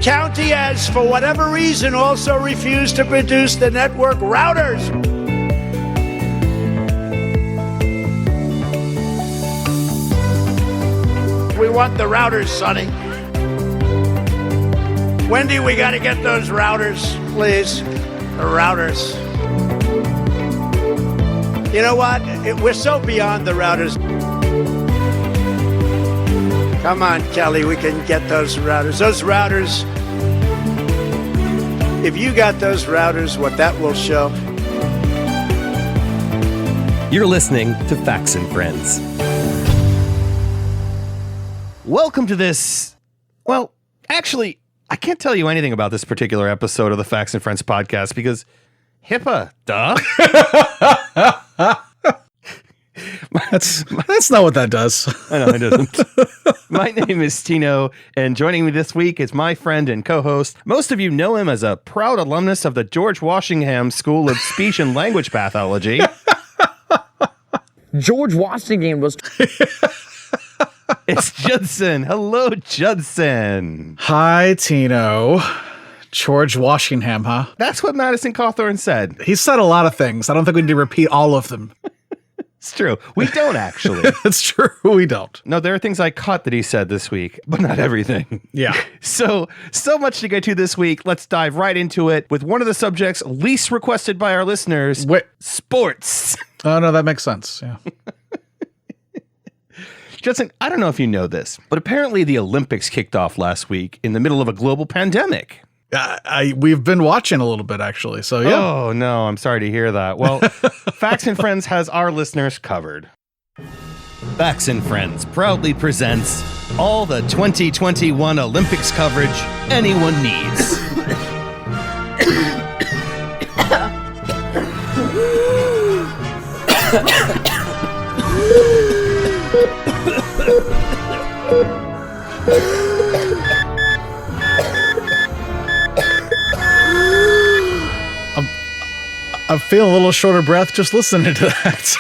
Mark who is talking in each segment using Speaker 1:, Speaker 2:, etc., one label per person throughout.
Speaker 1: county has, for whatever reason, also refused to produce the network routers. We want the routers, Sonny. Wendy, we got to get those routers, please. The routers. You know what? We're so beyond the routers. Come on, Kelly, we can get those routers. Those routers, if you got those routers, what that will show.
Speaker 2: You're listening to Facts and Friends. Welcome to this. Well, actually, I can't tell you anything about this particular episode of the Facts and Friends podcast because HIPPA, duh.
Speaker 3: That's not what that does.
Speaker 2: I know it doesn't. My name is Tino, and joining me this week is my friend and co-host. Most of you know him as a proud alumnus of the George Washington School of Speech and Language Pathology.
Speaker 4: George Washington was...
Speaker 2: It's Judson. Hello, Judson.
Speaker 3: Hi, Tino. George Washington, huh?
Speaker 2: That's what Madison Cawthorn said.
Speaker 3: He said a lot of things. I don't think we need to repeat all of them.
Speaker 2: It's true. We don't actually.
Speaker 3: It's true. We don't.
Speaker 2: No, there are things I caught that he said this week, but not everything.
Speaker 3: Yeah.
Speaker 2: So much to get to this week. Let's dive right into it with one of the subjects least requested by our listeners. Sports.
Speaker 3: Oh, no, that makes sense. Yeah.
Speaker 2: Judson, I don't know if you know this, but apparently the Olympics kicked off last week in the middle of a global pandemic.
Speaker 3: We've been watching a little bit, actually. So, yeah.
Speaker 2: Oh, no, I'm sorry to hear that. Well, Facts and Friends has our listeners covered. Facts and Friends proudly presents all the 2021 Olympics coverage anyone needs.
Speaker 3: I'm feeling a little short of breath just listening to that.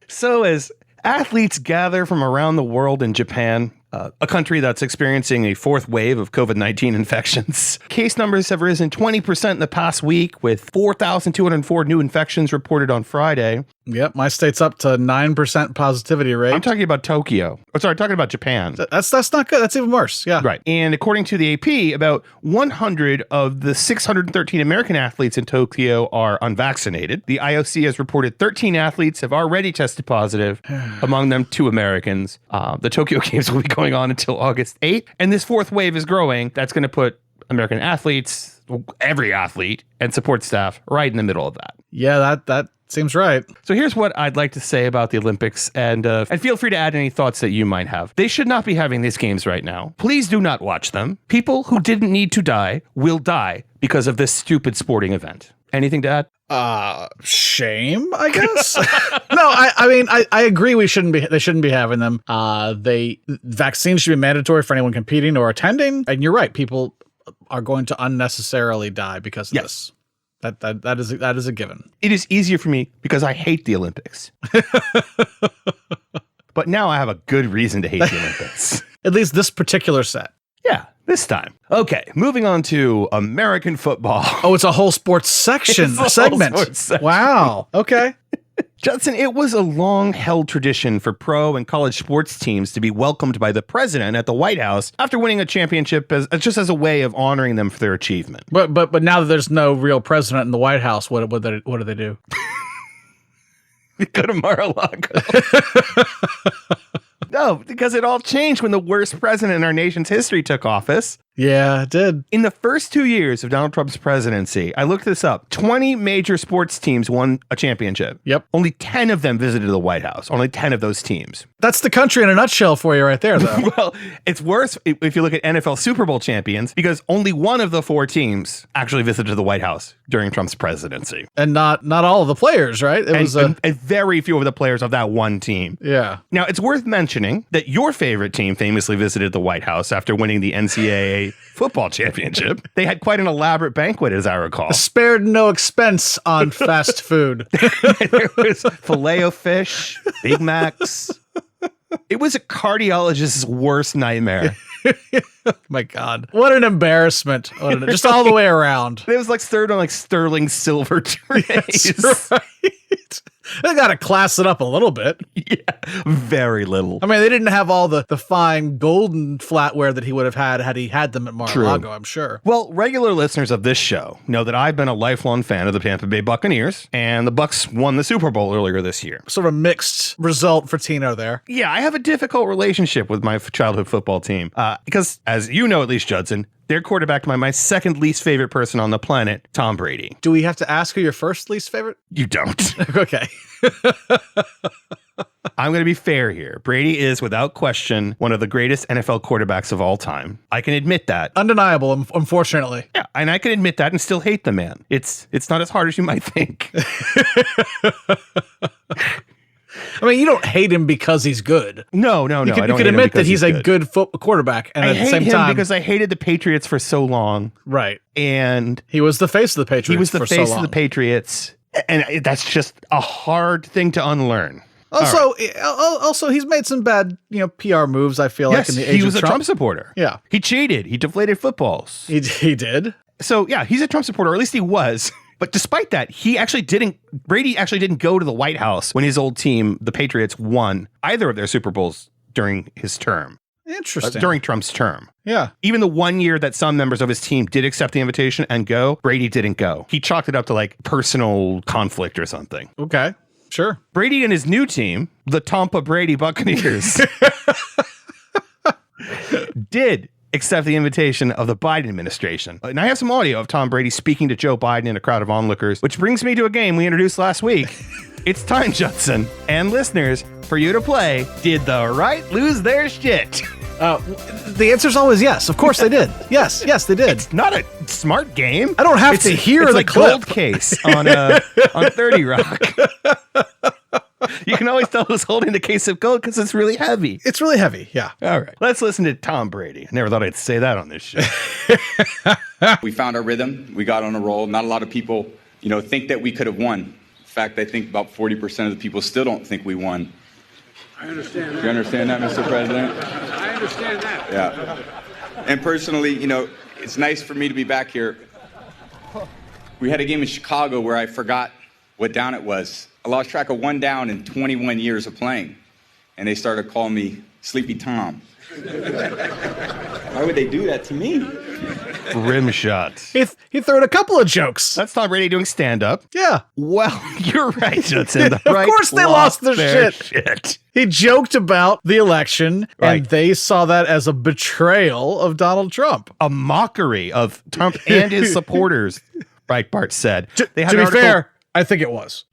Speaker 2: So as athletes gather from around the world in Japan, a country that's experiencing a fourth wave of COVID-19 infections, case numbers have risen 20% in the past week, with 4,204 new infections reported on Friday.
Speaker 3: Yep, my state's up to 9% positivity rate.
Speaker 2: I'm talking about Tokyo. Oh, sorry, talking about Japan.
Speaker 3: That's not good. That's even worse. Yeah.
Speaker 2: Right. And according to the AP, about 100 of the 613 American athletes in Tokyo are unvaccinated. The IOC has reported 13 athletes have already tested positive, among them 2 Americans. The Tokyo Games will be going on until August 8th. And this fourth wave is growing. That's going to put American athletes, every athlete, and support staff right in the middle of that.
Speaker 3: Yeah, that seems right.
Speaker 2: So here's what I'd like to say about the Olympics, and feel free to add any thoughts that you might have. They should not be having these games right now. Please do not watch them. People who didn't need to die will die because of this stupid sporting event. Anything to add?
Speaker 3: Shame, I guess. No, I mean, I agree. They shouldn't be having them. Vaccines should be mandatory for anyone competing or attending. And you're right. People are going to unnecessarily die because of this. That is a given.
Speaker 2: It is easier for me because I hate the Olympics. But now I have a good reason to hate the Olympics.
Speaker 3: At least this particular set.
Speaker 2: Yeah, this time. Okay, moving on to American football.
Speaker 3: Oh, it's a whole sports section, segment. Wow. Okay.
Speaker 2: Judson, it was a long-held tradition for pro and college sports teams to be welcomed by the president at the White House after winning a championship just as a way of honoring them for their achievement.
Speaker 3: But now that there's no real president in the White House, what do they do?
Speaker 2: They go to Mar-a-Lago. No, because it all changed when the worst president in our nation's history took office.
Speaker 3: Yeah, it did.
Speaker 2: In the first 2 years of Donald Trump's presidency, I looked this up, 20 major sports teams won a championship.
Speaker 3: Yep.
Speaker 2: Only 10 of them visited the White House. Only 10 of those teams.
Speaker 3: That's the country in a nutshell for you right there, though.
Speaker 2: Well, it's worse if you look at NFL Super Bowl champions, because only one of the 4 teams actually visited the White House during Trump's presidency.
Speaker 3: And not all of the players, right?
Speaker 2: And very few of the players of that one team.
Speaker 3: Yeah.
Speaker 2: Now, it's worth mentioning that your favorite team famously visited the White House after winning the NCAA football championship. They had quite an elaborate banquet, as I recall.
Speaker 3: Spared no expense on fast food.
Speaker 2: There was Filet-O-Fish, Big Macs. It was a cardiologist's worst nightmare.
Speaker 3: My God. What an embarrassment. Just all the way around.
Speaker 2: It was like served on like sterling silver trays.
Speaker 3: That's right. They got to class it up a little bit.
Speaker 2: Yeah, very little.
Speaker 3: I mean, they didn't have all the fine golden flatware that he would have had he had them at Mar-a-Lago, I'm sure.
Speaker 2: Well, regular listeners of this show know that I've been a lifelong fan of the Tampa Bay Buccaneers, and the Bucs won the Super Bowl earlier this year.
Speaker 3: Sort of a mixed result for Tino there.
Speaker 2: Yeah, I have a difficult relationship with my childhood football team because, as you know at least, Judson, their quarterback, my second least favorite person on the planet, Tom Brady.
Speaker 3: Do we have to ask who your first least favorite?
Speaker 2: You don't.
Speaker 3: Okay.
Speaker 2: I'm going to be fair here. Brady is, without question, one of the greatest NFL quarterbacks of all time. I can admit that.
Speaker 3: Undeniable, unfortunately.
Speaker 2: Yeah, and I can admit that and still hate the man. It's not as hard as you might think.
Speaker 3: I mean, you don't hate him because he's good.
Speaker 2: No.
Speaker 3: You can admit that he's a good quarterback, and at the same time,
Speaker 2: because I hated the Patriots for so long.
Speaker 3: Right.
Speaker 2: And
Speaker 3: he was the face of the Patriots.
Speaker 2: He was the face of the Patriots, and that's just a hard thing to unlearn.
Speaker 3: Also, he's made some bad, PR moves. I feel like in the age
Speaker 2: he was
Speaker 3: of
Speaker 2: a Trump supporter.
Speaker 3: Yeah,
Speaker 2: he cheated. He deflated footballs.
Speaker 3: He did.
Speaker 2: So yeah, he's a Trump supporter, or at least he was. But despite that, Brady actually didn't go to the White House when his old team, the Patriots, won either of their Super Bowls during his term.
Speaker 3: Interesting.
Speaker 2: During Trump's term.
Speaker 3: Yeah.
Speaker 2: Even the 1 year that some members of his team did accept the invitation and go, Brady didn't go. He chalked it up to like personal conflict or something.
Speaker 3: Okay. Sure.
Speaker 2: Brady and his new team, the Tampa Brady Buccaneers, did accept the invitation of the Biden administration. And I have some audio of Tom Brady speaking to Joe Biden in a crowd of onlookers, which brings me to a game we introduced last week. It's time, Judson, and listeners, for you to play Did the Right Lose Their Shit?
Speaker 3: The answer's always yes. Of course they did. Yes, they did.
Speaker 2: It's not a smart game.
Speaker 3: I don't have to hear the
Speaker 2: like
Speaker 3: clip.
Speaker 2: Gold Case on 30 Rock. You can always tell who's holding the case of gold because it's really heavy.
Speaker 3: It's really heavy, yeah.
Speaker 2: All right. Let's listen to Tom Brady. I never thought I'd say that on this show.
Speaker 4: We found our rhythm. We got on a roll. Not a lot of people, think that we could have won. In fact, I think about 40% of the people still don't think we won.
Speaker 5: I understand that.
Speaker 4: You understand that, Mr. President?
Speaker 5: I understand that.
Speaker 4: Yeah. And personally, it's nice for me to be back here. We had a game in Chicago where I forgot what down it was. I lost track of one down in 21 years of playing. And they started calling me Sleepy Tom. Why would they do that to me?
Speaker 2: Rim shots.
Speaker 3: He threw in a couple of jokes.
Speaker 2: That's Tom Brady doing stand-up.
Speaker 3: Yeah.
Speaker 2: Well, you're right, Judson.
Speaker 3: Of course they lost their shit. He joked about the election, and they saw that as a betrayal of Donald Trump.
Speaker 2: A mockery of Trump and his supporters, Breitbart said.
Speaker 3: To be fair, I think it was.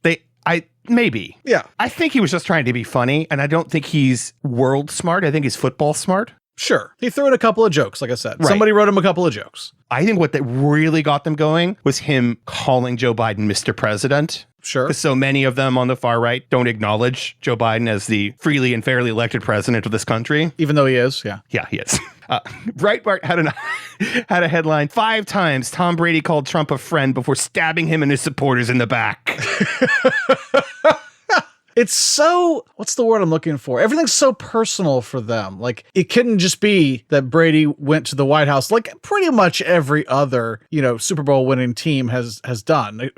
Speaker 2: Maybe.
Speaker 3: Yeah.
Speaker 2: I think he was just trying to be funny, and I don't think he's world smart. I think he's football smart.
Speaker 3: Sure. He threw in a couple of jokes, like I said.
Speaker 2: Right.
Speaker 3: Somebody wrote him a couple of jokes.
Speaker 2: I think what that really got them going was him calling Joe Biden Mr. President.
Speaker 3: Sure.
Speaker 2: Because so many of them on the far right don't acknowledge Joe Biden as the freely and fairly elected president of this country.
Speaker 3: Even though he is, yeah.
Speaker 2: Yeah, he is. Breitbart had a headline, 5 times Tom Brady called Trump a friend before stabbing him and his supporters in the back.
Speaker 3: It's so, what's the word I'm looking for? Everything's so personal for them. Like, it couldn't just be that Brady went to the White House like pretty much every other, Super Bowl winning team has done.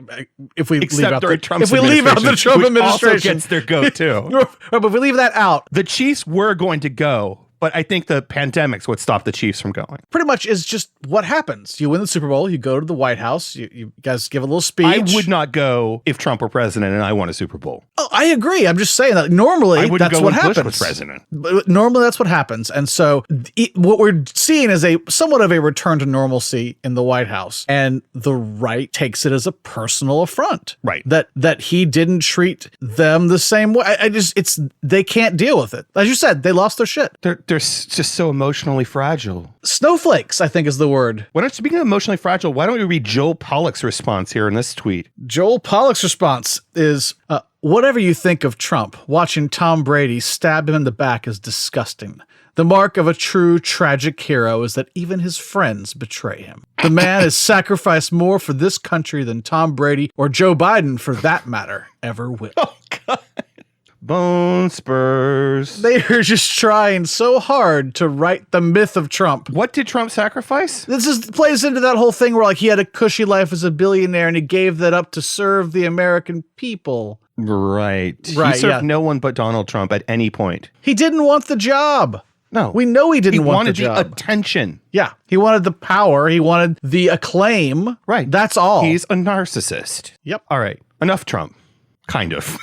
Speaker 3: If we leave out the Trump administration,
Speaker 2: also gets their goat too.
Speaker 3: But if we leave that out,
Speaker 2: the Chiefs were going to go, but I think the pandemic's what stopped the Chiefs from going.
Speaker 3: Pretty much is just what happens. You win the Super Bowl, you go to the White House, you guys give a little speech.
Speaker 2: I would not go if Trump were president and I won a Super Bowl.
Speaker 3: Oh, I agree. I'm just saying that normally that's what happens.
Speaker 2: Bush was president.
Speaker 3: But normally that's what happens. And so what we're seeing is a somewhat of a return to normalcy in the White House. And the right takes it as a personal affront.
Speaker 2: Right.
Speaker 3: That he didn't treat them the same way. They can't deal with it. As you said, they lost their shit.
Speaker 2: They're just so emotionally fragile.
Speaker 3: Snowflakes, I think, is the word.
Speaker 2: Speaking of emotionally fragile, why don't we read Joel Pollak's response here in this tweet?
Speaker 3: Joel Pollak's response is, whatever you think of Trump, watching Tom Brady stab him in the back is disgusting. The mark of a true tragic hero is that even his friends betray him. The man has sacrificed more for this country than Tom Brady or Joe Biden, for that matter, ever will.
Speaker 2: Oh, God. Bone spurs.
Speaker 3: They are just trying so hard to write the myth of Trump.
Speaker 2: What did Trump sacrifice?
Speaker 3: This plays into that whole thing where like he had a cushy life as a billionaire and he gave that up to serve the American people.
Speaker 2: Right. He
Speaker 3: Right,
Speaker 2: served
Speaker 3: yeah.
Speaker 2: no one but Donald Trump at any point.
Speaker 3: He didn't want the job.
Speaker 2: No.
Speaker 3: We know he didn't want the
Speaker 2: wanted the
Speaker 3: job.
Speaker 2: attention.
Speaker 3: Yeah. He wanted the power. He wanted the acclaim.
Speaker 2: Right.
Speaker 3: That's all.
Speaker 2: He's a narcissist.
Speaker 3: Yep.
Speaker 2: All right. Enough Trump. Kind of.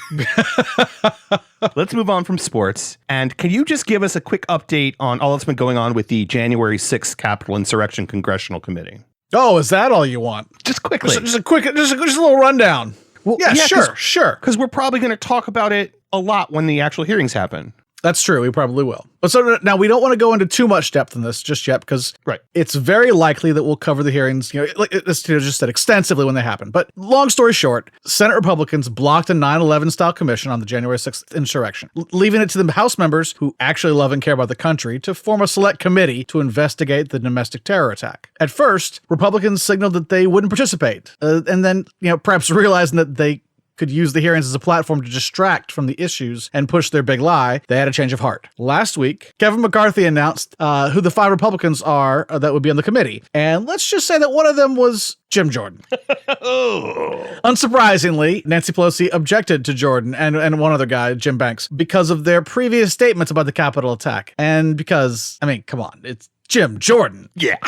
Speaker 2: Let's move on from sports. And can you just give us a quick update on all that's been going on with the January 6th Capitol Insurrection Congressional Committee?
Speaker 3: Oh, is that all you want?
Speaker 2: Just quickly.
Speaker 3: Just a little rundown.
Speaker 2: Well,
Speaker 3: yeah, sure.
Speaker 2: Because we're probably going to talk about it a lot when the actual hearings happen.
Speaker 3: That's true. We probably will. But so now we don't want to go into too much depth in this just yet because it's very likely that we'll cover the hearings, like it's just said extensively when they happen. But long story short, Senate Republicans blocked a 9/11 style commission on the January 6th insurrection, leaving it to the House members who actually love and care about the country to form a select committee to investigate the domestic terror attack. At first, Republicans signaled that they wouldn't participate, and then perhaps realizing that they could use the hearings as a platform to distract from the issues and push their big lie, they had a change of heart. Last week, Kevin McCarthy announced who the 5 Republicans are that would be on the committee. And let's just say that one of them was Jim Jordan. Unsurprisingly, Nancy Pelosi objected to Jordan and one other guy, Jim Banks, because of their previous statements about the Capitol attack. And because, come on, it's Jim Jordan.
Speaker 2: Yeah.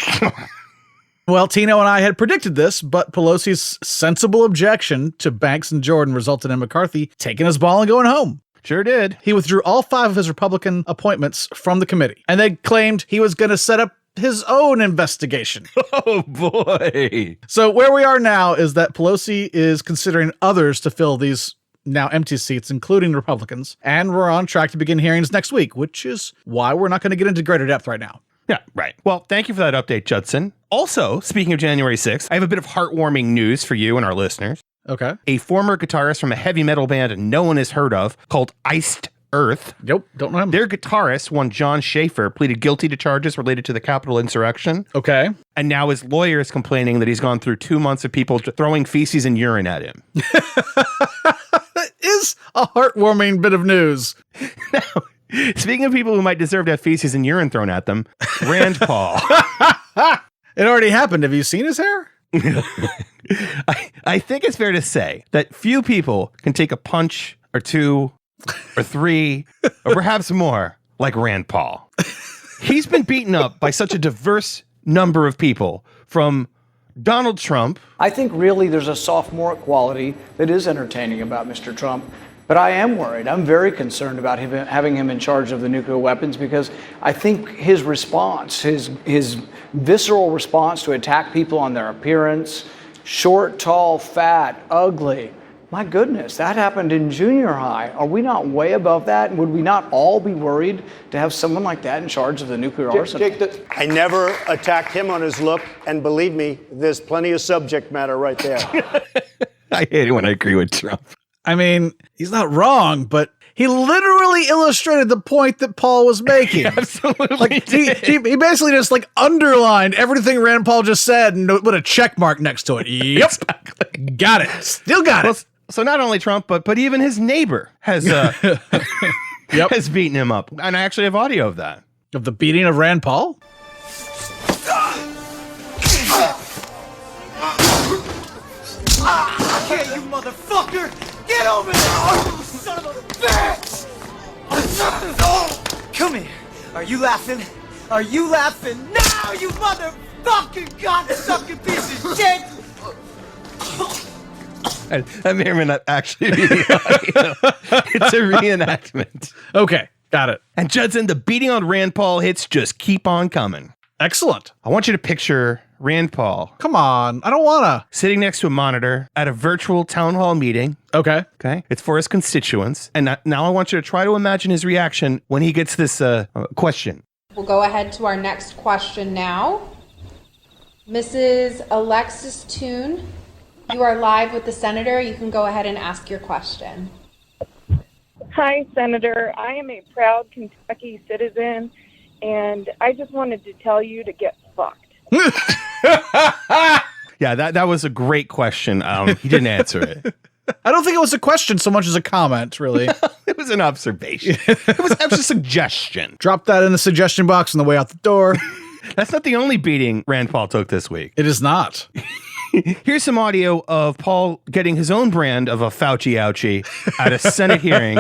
Speaker 3: Well, Tino and I had predicted this, but Pelosi's sensible objection to Banks and Jordan resulted in McCarthy taking his ball and going home.
Speaker 2: Sure did.
Speaker 3: He withdrew all 5 of his Republican appointments from the committee, and they claimed he was going to set up his own investigation.
Speaker 2: Oh, boy.
Speaker 3: So where we are now is that Pelosi is considering others to fill these now empty seats, including Republicans, and we're on track to begin hearings next week, which is why we're not going to get into greater depth right now.
Speaker 2: Yeah, right. Well, thank you for that update, Judson. Also, speaking of January 6th, I have a bit of heartwarming news for you and our listeners.
Speaker 3: Okay.
Speaker 2: A former guitarist from a heavy metal band no one has heard of called Iced Earth.
Speaker 3: Nope, don't know him.
Speaker 2: Their guitarist, one John Schaefer, pleaded guilty to charges related to the Capitol insurrection.
Speaker 3: Okay.
Speaker 2: And now his lawyer is complaining that he's gone through 2 months of people throwing feces and urine at him.
Speaker 3: That is a heartwarming bit of news.
Speaker 2: Now, speaking of people who might deserve to have feces and urine thrown at them, Rand Paul.
Speaker 3: It already happened. Have you seen his hair?
Speaker 2: I think it's fair to say that few people can take a punch or 2 or 3 or perhaps more like Rand Paul. He's been beaten up by such a diverse number of people, from Donald Trump.
Speaker 6: I think really there's a sophomore quality that is entertaining about Mr. Trump. But I am worried. I'm very concerned about having him in charge of the nuclear weapons, because I think his response, his visceral response to attack people on their appearance, short, tall, fat, ugly. My goodness, that happened in junior high. Are we not way above that? Would we not all be worried to have someone like that in charge of the nuclear arsenal?
Speaker 7: I never attacked him on his look, and believe me, there's plenty of subject matter right there.
Speaker 2: I hate it when I agree with Trump.
Speaker 3: I mean, he's not wrong, but he literally illustrated the point that Paul was making.
Speaker 2: Absolutely.
Speaker 3: Like he basically just underlined everything Rand Paul just said and put a check mark next to it. Yep. Exactly. Got it. Still got it.
Speaker 2: So not only Trump, but even his neighbor has has beaten him up. And I actually have audio of that.
Speaker 3: Of the beating of Rand Paul?
Speaker 8: Yeah, you motherfucker! Get over there! Oh, son of a bitch! Come here. Are you laughing? Are you laughing now, you motherfucking cocksucking piece of shit?
Speaker 2: That may or may not actually be the audio. It's a reenactment.
Speaker 3: Okay, got it.
Speaker 2: And Judson, the beating on Rand Paul hits just keep on coming.
Speaker 3: Excellent.
Speaker 2: I want you to picture Rand Paul.
Speaker 3: Come on, I don't wanna.
Speaker 2: Sitting next to a monitor at a virtual town hall meeting.
Speaker 3: Okay.
Speaker 2: Okay. It's for his constituents. And now I want you to try to imagine his reaction when he gets this question.
Speaker 9: We'll go ahead to our next question now. Mrs. Alexis Toon, you are live with the senator. You can go ahead and ask your question.
Speaker 10: Hi, Senator. I am a proud Kentucky citizen, and I just wanted to tell you to get fucked.
Speaker 2: Yeah, that was a great question. He didn't answer it.
Speaker 3: I don't think it was a question so much as a comment, really.
Speaker 2: It was an observation. It was a suggestion.
Speaker 3: Drop that in the suggestion box on the way out the door.
Speaker 2: That's not the only beating Rand Paul took this week.
Speaker 3: It is not.
Speaker 2: Here's some audio of Paul getting his own brand of a Fauci ouchie at a Senate hearing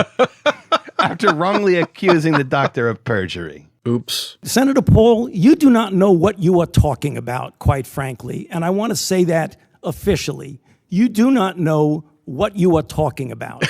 Speaker 2: after wrongly accusing the doctor of perjury.
Speaker 3: Oops.
Speaker 11: Senator Paul, you do not know what you are talking about, quite frankly. And I want to say that officially. You do not know what you are talking about.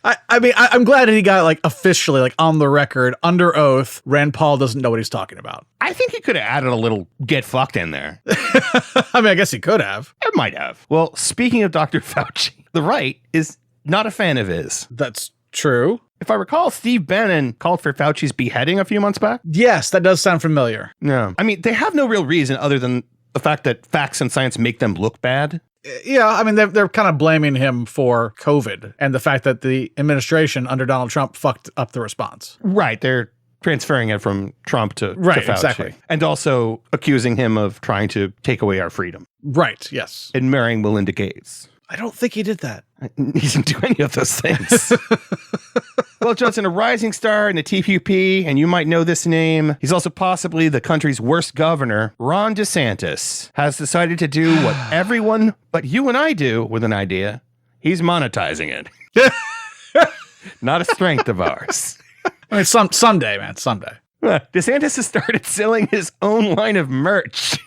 Speaker 3: I mean, I'm glad he got like officially, like on the record, under oath, Rand Paul doesn't know what he's talking about.
Speaker 2: I think he could have added a little get fucked in there.
Speaker 3: I mean, I guess he could have.
Speaker 2: I might have. Well, speaking of Dr. Fauci, the right is not a fan of his.
Speaker 3: That's true.
Speaker 2: If I recall, Steve Bannon called for Fauci's beheading a few months back.
Speaker 3: Yes, that does sound familiar.
Speaker 2: No. I mean, they have no real reason other than the fact that facts and science make them look bad.
Speaker 3: Yeah, I mean, they're kind of blaming him for COVID and the fact that the administration under Donald Trump fucked up the response.
Speaker 2: Right. They're transferring it from Trump to Fauci.
Speaker 3: Exactly.
Speaker 2: And also accusing him of trying to take away our freedom.
Speaker 3: Right, yes.
Speaker 2: And marrying Melinda Gates.
Speaker 3: I don't think he did that.
Speaker 2: He didn't do any of those things. Well, Judson, a rising star in the TPP, and you might know this name. He's also possibly the country's worst governor. Ron DeSantis has decided to do what everyone but you and I do with an idea. He's monetizing it. Not a strength of ours.
Speaker 3: I mean, someday, man, someday.
Speaker 2: DeSantis has started selling his own line of merch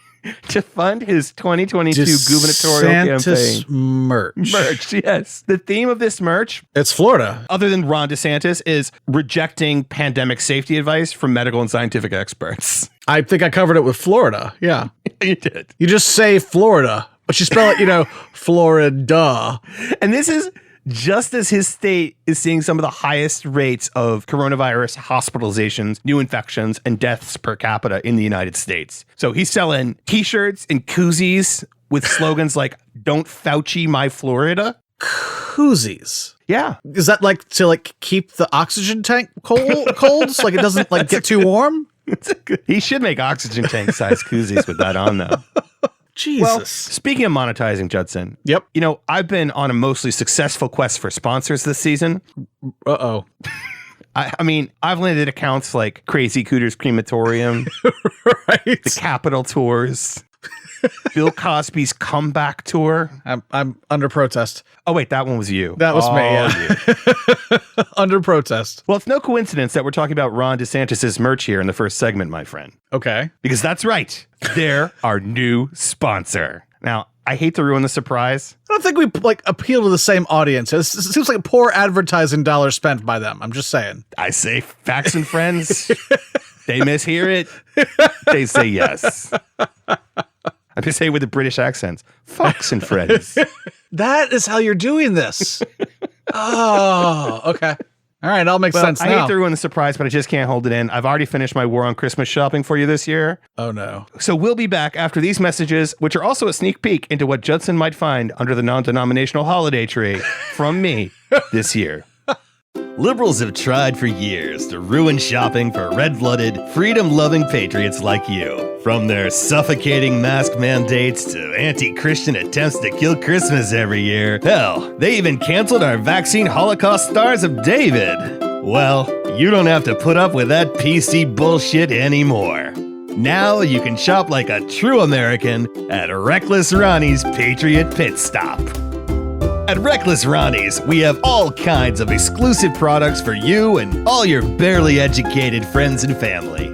Speaker 2: to fund his 2022 gubernatorial campaign. Merch, yes. The theme of this merch,
Speaker 3: it's Florida.
Speaker 2: Other than Ron DeSantis, is rejecting pandemic safety advice from medical and scientific experts.
Speaker 3: I think I covered it with Florida. Yeah.
Speaker 2: You did.
Speaker 3: You just say Florida, but you spell it, Florida.
Speaker 2: And this is just as his state is seeing some of the highest rates of coronavirus hospitalizations, new infections, and deaths per capita in the United States. So he's selling t-shirts and koozies with slogans like, "Don't Fauci my Florida."
Speaker 3: Koozies?
Speaker 2: Yeah.
Speaker 3: Is that like to keep the oxygen tank cold so it doesn't get too warm?
Speaker 2: He should make oxygen tank size koozies with that on though.
Speaker 3: Jesus.
Speaker 2: Well, speaking of monetizing, Judson.
Speaker 3: Yep.
Speaker 2: I've been on a mostly successful quest for sponsors this season.
Speaker 3: Uh-oh.
Speaker 2: I mean, I've landed accounts like Crazy Cooters Crematorium,
Speaker 3: right?
Speaker 2: The Capitol Tours, Bill Cosby's Comeback Tour.
Speaker 3: I'm under protest.
Speaker 2: Oh, wait, that one was you.
Speaker 3: That was me, yeah. Under protest.
Speaker 2: Well, it's no coincidence that we're talking about Ron DeSantis' merch here in the first segment, my friend.
Speaker 3: Okay.
Speaker 2: Because that's right. They're our new sponsor. Now, I hate to ruin the surprise.
Speaker 3: I don't think we appeal to the same audience. It seems like poor advertising dollars spent by them. I'm just saying.
Speaker 2: I say facts and friends. They mishear it. They say yes. I just say it with a British accent. Fox and friends.
Speaker 3: That is how you're doing this. Oh, okay. All right, all makes sense now.
Speaker 2: I hate to ruin the surprise, but I just can't hold it in. I've already finished my war on Christmas shopping for you this year.
Speaker 3: Oh, no.
Speaker 2: So we'll be back after these messages, which are also a sneak peek into what Judson might find under the non-denominational holiday tree from me this year.
Speaker 12: Liberals have tried for years to ruin shopping for red-blooded, freedom-loving patriots like you. From their suffocating mask mandates to anti-Christian attempts to kill Christmas every year. Hell, they even canceled our vaccine Holocaust Stars of David. Well, you don't have to put up with that PC bullshit anymore. Now you can shop like a true American at Reckless Ronnie's Patriot Pit Stop. At Reckless Ronnie's, we have all kinds of exclusive products for you and all your barely educated friends and family.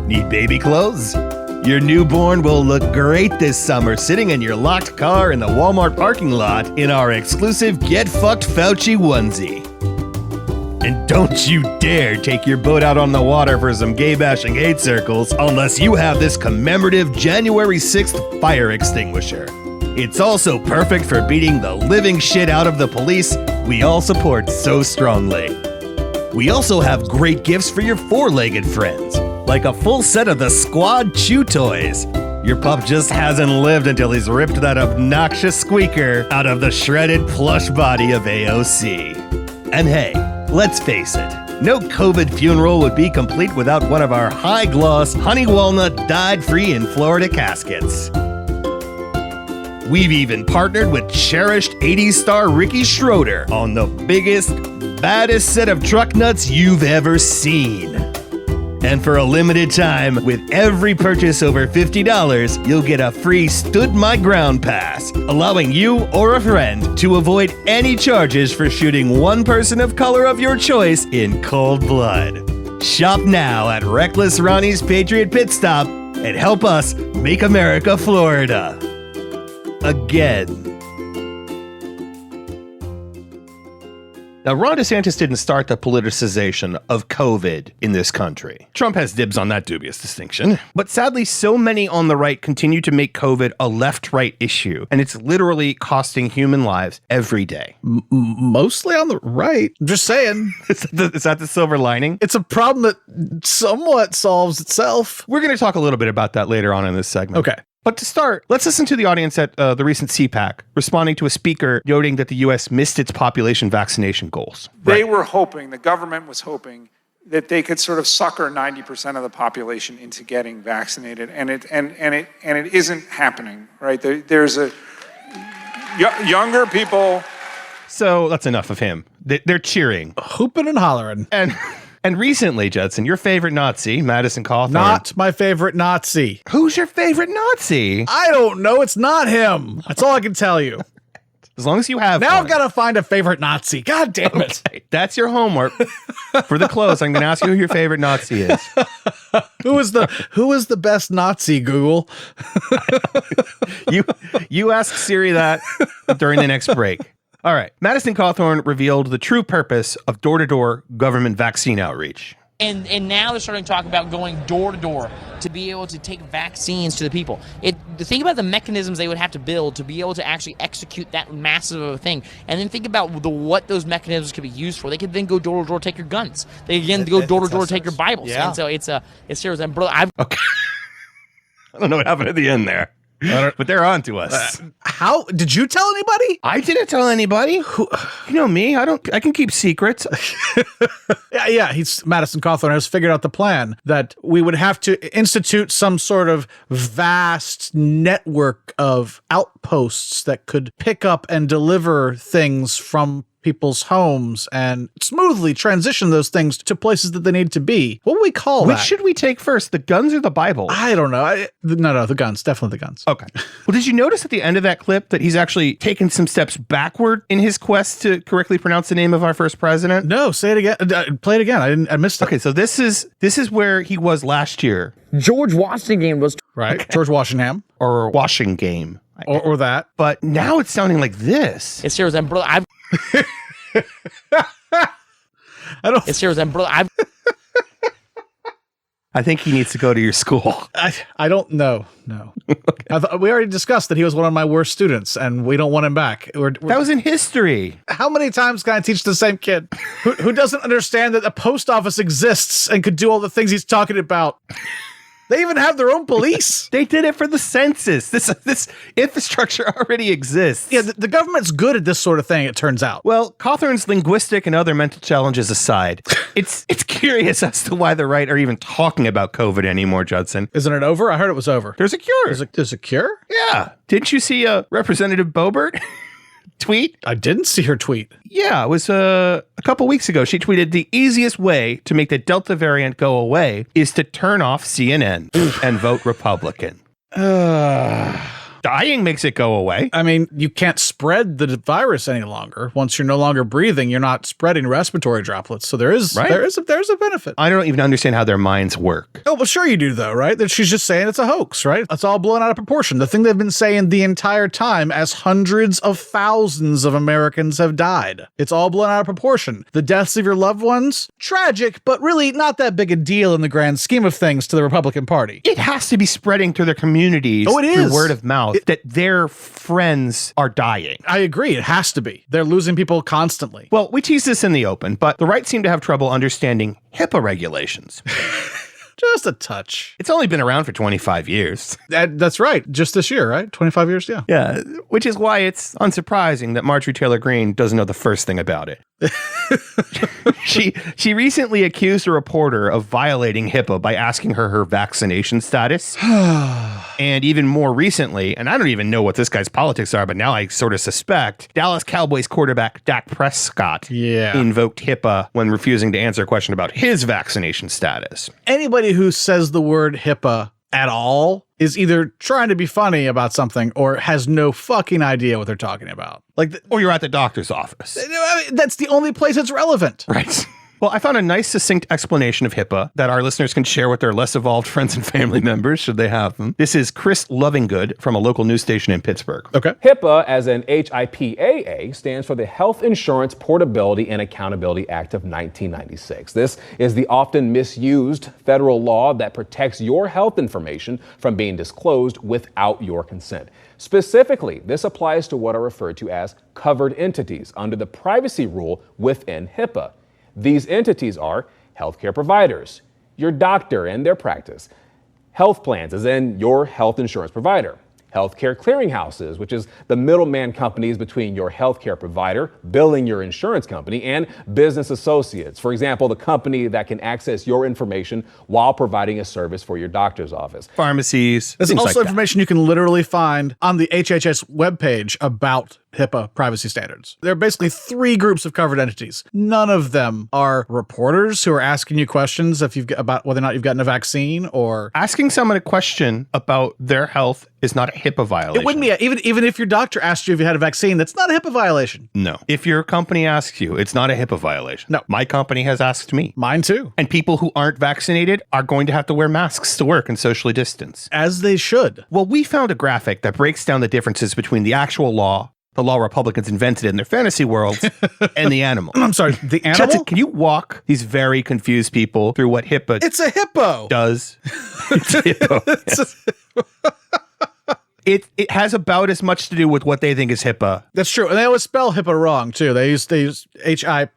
Speaker 12: Need baby clothes? Your newborn will look great this summer sitting in your locked car in the Walmart parking lot in our exclusive Get Fucked Fauci onesie. And don't you dare take your boat out on the water for some gay bashing hate circles unless you have this commemorative January 6th fire extinguisher. It's also perfect for beating the living shit out of the police we all support so strongly. We also have great gifts for your four-legged friends, like a full set of the Squad Chew toys. Your pup just hasn't lived until he's ripped that obnoxious squeaker out of the shredded plush body of AOC. And hey, let's face it, no COVID funeral would be complete without one of our high-gloss honey walnut dyed-free in Florida caskets. We've even partnered with cherished 80s star Ricky Schroeder on the biggest, baddest set of truck nuts you've ever seen. And for a limited time, with every purchase over $50, you'll get a free Stood My Ground pass, allowing you or a friend to avoid any charges for shooting one person of color of your choice in cold blood. Shop now at Reckless Ronnie's Patriot Pit Stop and help us make America Florida again.
Speaker 2: Now, Ron DeSantis didn't start the politicization of COVID in this country. Trump has dibs on that dubious distinction. But sadly, so many on the right continue to make COVID a left-right issue, and it's literally costing human lives every day.
Speaker 3: Mostly on the right. I'm just saying.
Speaker 2: Is that the silver lining?
Speaker 3: It's a problem that somewhat solves itself.
Speaker 2: We're going to talk a little bit about that later on in this segment.
Speaker 3: Okay.
Speaker 2: But to start, let's listen to the audience at the recent CPAC responding to a speaker noting that the U.S. missed its population vaccination goals.
Speaker 13: They were hoping, the government was hoping, that they could sort of sucker 90% of the population into getting vaccinated, and it isn't happening, right? There's a younger people.
Speaker 2: So that's enough of him. They're cheering,
Speaker 3: hooping and hollering,
Speaker 2: And recently, Judson, your favorite Nazi, Madison Cawthorn.
Speaker 3: Not my favorite Nazi.
Speaker 2: Who's your favorite Nazi?
Speaker 3: I don't know. It's not him. That's all I can tell you.
Speaker 2: As long as you have
Speaker 3: Now
Speaker 2: one.
Speaker 3: I've got to find a favorite Nazi. God damn it.
Speaker 2: Okay, that's your homework. For the close, I'm going to ask you who your favorite Nazi is.
Speaker 3: Who is the best Nazi, Google?
Speaker 2: You ask Siri that during the next break. All right. Madison Cawthorn revealed the true purpose of door-to-door government vaccine outreach.
Speaker 14: And now they're starting to talk about going door to door to be able to take vaccines to the people. Think about the mechanisms they would have to build to be able to actually execute that massive of a thing. And then think about what those mechanisms could be used for. They could then go door to door, take your guns. They again go door to door, take your Bibles.
Speaker 2: Yeah.
Speaker 14: And so it's serious. And brother,
Speaker 2: Okay. I don't know what happened at the end there. But they're on to us.
Speaker 3: How did you tell anybody?
Speaker 2: I didn't tell anybody. You know me. I can keep secrets.
Speaker 3: Yeah. Madison Cawthorn has figured out the plan that we would have to institute some sort of vast network of outposts that could pick up and deliver things from people's homes and smoothly transition those things to places that they need to be. What would we call that?
Speaker 2: Which should we take first, the guns or the Bible?
Speaker 3: I don't know. No, the guns. Definitely the guns.
Speaker 2: Okay. Well, did you notice at the end of that clip that he's actually taken some steps backward in his quest to correctly pronounce the name of our first president?
Speaker 3: No, say it again. Play it again. I missed it.
Speaker 2: Okay, so this is where he was last year.
Speaker 14: George Washington was
Speaker 3: right. Okay. George Washington
Speaker 2: or Washing Game.
Speaker 3: Or that.
Speaker 2: But now it's sounding like this.
Speaker 14: It's serious. And brother,
Speaker 3: It's
Speaker 14: serious. And brother,
Speaker 2: I think he needs to go to your school.
Speaker 3: I don't know. No. Okay. We already discussed that he was one of my worst students, and we don't want him back.
Speaker 2: That was in history.
Speaker 3: How many times can I teach the same kid who doesn't understand that the post office exists and could do all the things he's talking about? They even have their own police.
Speaker 2: They did it for the census. This infrastructure already exists.
Speaker 3: Yeah, the government's good at this sort of thing, it turns out.
Speaker 2: Well, Cawthorn's linguistic and other mental challenges aside, it's curious as to why the right are even talking about COVID anymore, Judson.
Speaker 3: Isn't it over? I heard it was over.
Speaker 2: There's a cure.
Speaker 3: There's a cure?
Speaker 2: Yeah. Didn't you see Representative Boebert tweet?
Speaker 3: I didn't see her tweet.
Speaker 2: Yeah, it was a couple weeks ago. She tweeted, the easiest way to make the Delta variant go away is to turn off CNN and vote Republican. Dying makes it go away.
Speaker 3: I mean, you can't spread the virus any longer. Once you're no longer breathing, you're not spreading respiratory droplets. So there's a benefit.
Speaker 2: I don't even understand how their minds work.
Speaker 3: Oh, well, sure you do, though, right? That she's just saying it's a hoax, right? It's all blown out of proportion. The thing they've been saying the entire time as hundreds of thousands of Americans have died. It's all blown out of proportion. The deaths of your loved ones, tragic, but really not that big a deal in the grand scheme of things to the Republican Party.
Speaker 2: It has to be spreading through their communities through word of mouth that their friends are dying.
Speaker 3: I agree. It has to be. They're losing people constantly.
Speaker 2: Well, we tease this in the open, but the right seem to have trouble understanding HIPAA regulations.
Speaker 3: Just a touch.
Speaker 2: It's only been around for 25 years.
Speaker 3: That's right. Just this year, right? 25 years, yeah.
Speaker 2: Yeah, which is why it's unsurprising that Marjorie Taylor Greene doesn't know the first thing about it. She recently accused a reporter of violating HIPAA by asking her vaccination status. And even more recently, and I don't even know what this guy's politics are, but now I sort of suspect, Dallas Cowboys quarterback Dak Prescott invoked HIPAA when refusing to answer a question about his vaccination status.
Speaker 3: Anybody who says the word HIPAA at all is either trying to be funny about something or has no fucking idea what they're talking about.
Speaker 2: Or you're at the doctor's office.
Speaker 3: That's the only place it's relevant.
Speaker 2: Right. Well, I found a nice, succinct explanation of HIPAA that our listeners can share with their less evolved friends and family members, should they have them. This is Chris Lovingood from a local news station in Pittsburgh.
Speaker 3: Okay.
Speaker 15: HIPAA, as in HIPAA, stands for the Health Insurance Portability and Accountability Act of 1996. This is the often misused federal law that protects your health information from being disclosed without your consent. Specifically, this applies to what are referred to as covered entities under the privacy rule within HIPAA. These entities are healthcare providers, your doctor and their practice, health plans, as in your health insurance provider, healthcare clearinghouses, which is the middleman companies between your healthcare provider, billing your insurance company, and business associates. For example, the company that can access your information while providing a service for your doctor's office.
Speaker 2: Pharmacies.
Speaker 3: There's also information you can literally find on the HHS webpage about HIPAA privacy standards. There are basically 3 groups of covered entities. None of them are reporters who are asking you questions about whether or not you've gotten a vaccine, or
Speaker 2: asking someone a question about their health is not a HIPAA violation.
Speaker 3: It wouldn't be. Even if your doctor asked you if you had a vaccine, that's not a HIPAA violation.
Speaker 2: No. If your company asks you, it's not a HIPAA violation.
Speaker 3: No.
Speaker 2: My company has asked me.
Speaker 3: Mine too.
Speaker 2: And people who aren't vaccinated are going to have to wear masks to work and socially distance.
Speaker 3: As they should.
Speaker 2: Well, we found a graphic that breaks down the differences between the actual law, the law Republicans invented in their fantasy worlds, and the animal.
Speaker 3: I'm sorry, the animal?
Speaker 2: Judson, can you walk these very confused people through what HIPAA
Speaker 3: It's a hippo.
Speaker 2: does? It's a hippo. Yes. It has about as much to do with what they think is HIPAA.
Speaker 3: That's true. And they always spell HIPAA wrong, too. They use HIPPA.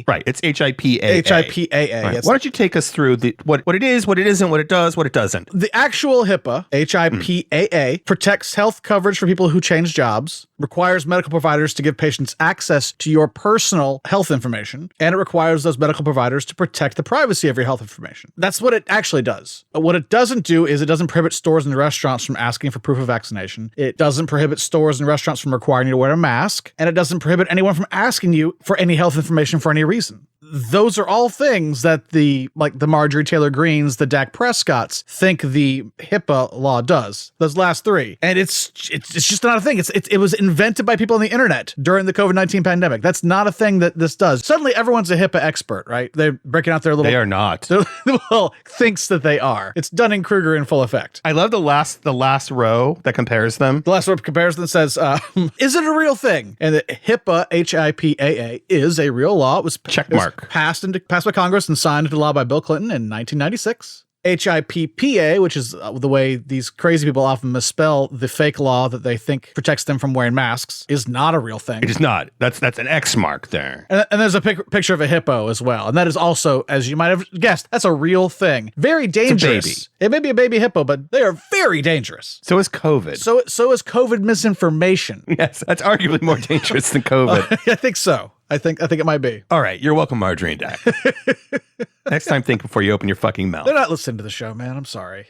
Speaker 2: Right. It's HIPAA.
Speaker 3: HIPAA.
Speaker 2: Right.
Speaker 3: Yes.
Speaker 2: Why don't you take us through what it is, what it isn't, what it does, what it doesn't.
Speaker 3: The actual HIPAA, HIPAA, protects health coverage for people who change jobs, requires medical providers to give patients access to your personal health information, and it requires those medical providers to protect the privacy of your health information. That's what it actually does. What it doesn't do is it doesn't prohibit stores and restaurants from asking for proof of vaccination. It doesn't prohibit stores and restaurants from requiring you to wear a mask, and it doesn't prohibit anyone from asking you for any health information for any reason. Those are all things that the Marjorie Taylor Greenes, the Dak Prescotts think the HIPAA law does. Those last 3. And it's just not a thing. It was invented by people on the internet during the COVID-19 pandemic. That's not a thing that this does. Suddenly everyone's a HIPAA expert, right? They're breaking out their little...
Speaker 2: They are not.
Speaker 3: Well, thinks that they are. It's Dunning-Kruger in full effect.
Speaker 2: I love the last row that compares them.
Speaker 3: The last row comparison says, is it a real thing? And the HIPAA, HIPAA, is a real law. It was
Speaker 2: checkmark.
Speaker 3: Passed by Congress and signed into law by Bill Clinton in 1996. HIPPA, which is the way these crazy people often misspell the fake law that they think protects them from wearing masks, is not a real thing.
Speaker 2: It is not. That's an X mark there.
Speaker 3: And there's a picture of a hippo as well. And that is also, as you might have guessed, that's a real thing. Very dangerous.
Speaker 2: It's a baby.
Speaker 3: It may be a baby hippo, but they are very dangerous.
Speaker 2: So is COVID.
Speaker 3: So is COVID misinformation.
Speaker 2: Yes, that's arguably more dangerous than COVID.
Speaker 3: I think so. I think it might be.
Speaker 2: All right, you're welcome, Marjorie and Dak. Next time, think before you open your fucking mouth.
Speaker 3: They're not listening to the show, man. I'm sorry.